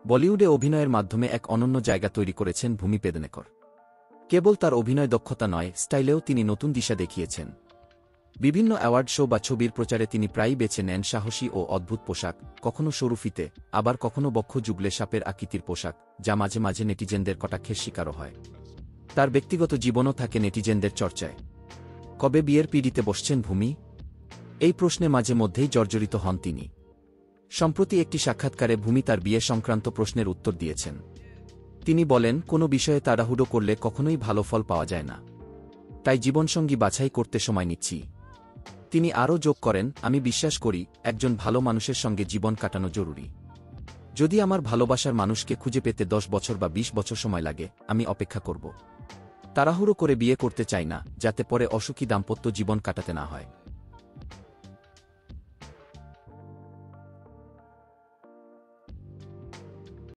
বলিউডে অভিনয়ের মাধ্যমে এক অনন্য জায়গা তৈরি করেছেন ভূমি পেদনেকর। কেবল তার অভিনয় দক্ষতা নয়, স্টাইলেও তিনি নতুন দিশা দেখিয়েছেন। বিভিন্ন অ্যাওয়ার্ড শো বা ছবির প্রচারে তিনি প্রায়ই বেছে নেন সাহসী ও অদ্ভুত পোশাক, কখনো সরু ফিতে, আবার কখনো বক্ষ জুগলে সাপের আকৃতির পোশাক, যা মাঝে মাঝে নেটিজেনদের কটাক্ষের শিকারও হয়। তার ব্যক্তিগত জীবনও থাকে নেটিজেনদের চর্চায়। কবে বিয়ের পিঁড়িতে বসছেন ভূমি? এই প্রশ্নে মাঝে মধ্যেই জর্জরিত হন তিনি। সম্প্রতি একটি সাক্ষাৎকারে ভূমি তার বিয়ে সংক্রান্ত প্রশ্নের উত্তর দিয়েছেন। তিনি বলেন, কোনো বিষয়ে তাড়াহুড়ো করলে কখনোই ভালো ফল পাওয়া যায় না, তাই জীবনসঙ্গী বাছাই করতে সময় নিচ্ছি। তিনি আরও যোগ করেন, আমি বিশ্বাস করি একজন ভালো মানুষের সঙ্গে জীবন কাটানো জরুরি। যদি আমার ভালোবাসার মানুষকে খুঁজে পেতে 10 বছর বা 20 বছর সময় লাগে, আমি অপেক্ষা করব। তাড়াহুড়ো করে বিয়ে করতে চাই না, যাতে পরে অসুখী দাম্পত্য জীবন কাটাতে না হয়।